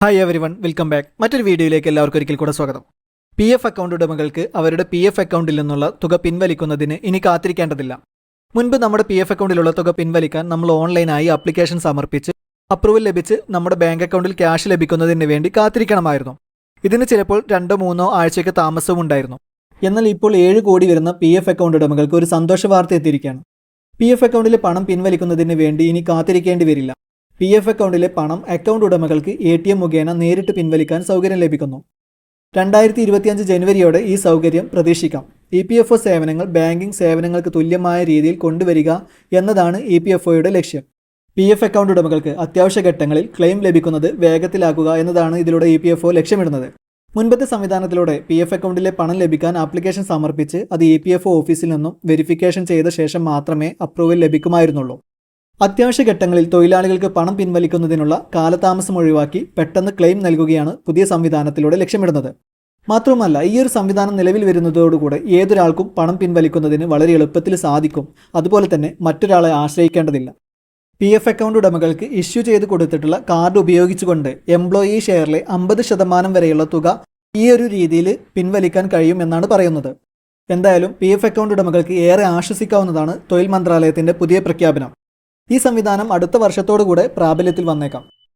Hi everyone, welcome back. മറ്റൊരു വീഡിയോയിലേക്ക് എല്ലാവർക്കും ഒരിക്കൽ കൂടെ സ്വാഗതം. പി എഫ് അക്കൗണ്ട് ഉടമകൾക്ക് അവരുടെ പി എഫ് അക്കൗണ്ടിൽ നിന്നുള്ള തുക പിൻവലിക്കുന്നതിന് ഇനി കാത്തിരിക്കേണ്ടതില്ല. മുൻപ് നമ്മുടെ പി എഫ് അക്കൗണ്ടിലുള്ള തുക പിൻവലിക്കാൻ നമ്മൾ ഓൺലൈനായി ആപ്ലിക്കേഷൻ സമർപ്പിച്ച് അപ്രൂവൽ ലഭിച്ച് നമ്മുടെ ബാങ്ക് അക്കൗണ്ടിൽ ക്യാഷ് ലഭിക്കുന്നതിന് വേണ്ടി കാത്തിരിക്കണമായിരുന്നു. ഇതിന് ചിലപ്പോൾ 2-3 ആഴ്ചയ്ക്ക് താമസവും ഉണ്ടായിരുന്നു. എന്നാൽ ഇപ്പോൾ 7 കോടി വരുന്ന പി എഫ് അക്കൗണ്ട് ഉടമകൾക്ക് ഒരു സന്തോഷ വാർത്ത എത്തിയിരിക്കുകയാണ്. പി എഫ് അക്കൗണ്ടിലെ പണം പിൻവലിക്കുന്നതിന് വേണ്ടി ഇനി കാത്തിരിക്കേണ്ടി വരില്ല. പി എഫ് അക്കൗണ്ടിലെ പണം അക്കൗണ്ട് ഉടമകൾക്ക് ATM മുഖേന നേരിട്ട് പിൻവലിക്കാൻ സൗകര്യം ലഭിക്കുന്നു. 2025 ജനുവരിയോടെ ഈ സൗകര്യം പ്രതീക്ഷിക്കാം. EPFO സേവനങ്ങൾ ബാങ്കിംഗ് സേവനങ്ങൾക്ക് തുല്യമായ രീതിയിൽ കൊണ്ടുവരിക എന്നതാണ് EPFOയുടെ ലക്ഷ്യം. പി എഫ് അക്കൗണ്ട് ഉടമകൾക്ക് അത്യാവശ്യ ഘട്ടങ്ങളിൽ ക്ലെയിം ലഭിക്കുന്നത് വേഗത്തിലാക്കുക എന്നതാണ് ഇതിലൂടെ EPFO ലക്ഷ്യമിടുന്നത്. മുൻപത്തെ സംവിധാനത്തിലൂടെ പി എഫ് അക്കൗണ്ടിലെ പണം ലഭിക്കാൻ ആപ്ലിക്കേഷൻ സമർപ്പിച്ച് അത് EPFO ഓഫീസിൽ നിന്നും വെരിഫിക്കേഷൻ ചെയ്ത ശേഷം മാത്രമേ അപ്രൂവൽ ലഭിക്കുമായിരുന്നുള്ളൂ. അത്യാവശ്യ ഘട്ടങ്ങളിൽ തൊഴിലാളികൾക്ക് പണം പിൻവലിക്കുന്നതിനുള്ള കാലതാമസം ഒഴിവാക്കി പെട്ടെന്ന് ക്ലെയിം നൽകുകയാണ് പുതിയ സംവിധാനത്തിലൂടെ ലക്ഷ്യമിടുന്നത്. മാത്രവുമല്ല, ഈ ഒരു സംവിധാനം നിലവിൽ വരുന്നതോടുകൂടെ ഏതൊരാൾക്കും പണം പിൻവലിക്കുന്നതിന് വളരെ എളുപ്പത്തിൽ സാധിക്കും. അതുപോലെ തന്നെ മറ്റൊരാളെ ആശ്രയിക്കേണ്ടതില്ല. പി എഫ് അക്കൗണ്ട് ഉടമകൾക്ക് ഇഷ്യൂ ചെയ്ത് കൊടുത്തിട്ടുള്ള കാർഡ് ഉപയോഗിച്ചുകൊണ്ട് എംപ്ലോയി ഷെയറിലെ 50% വരെയുള്ള തുക ഈ ഒരു രീതിയിൽ പിൻവലിക്കാൻ കഴിയുമെന്നാണ് പറയുന്നത്. എന്തായാലും പി എഫ് അക്കൗണ്ട് ഉടമകൾക്ക് ഏറെ ആശ്വസിക്കാവുന്നതാണ് തൊഴിൽ മന്ത്രാലയത്തിൻ്റെ പുതിയ പ്രഖ്യാപനം. ഈ സംവിധാനം അടുത്ത വർഷത്തോടുകൂടെ പ്രാബല്യത്തിൽ വന്നേക്കാം.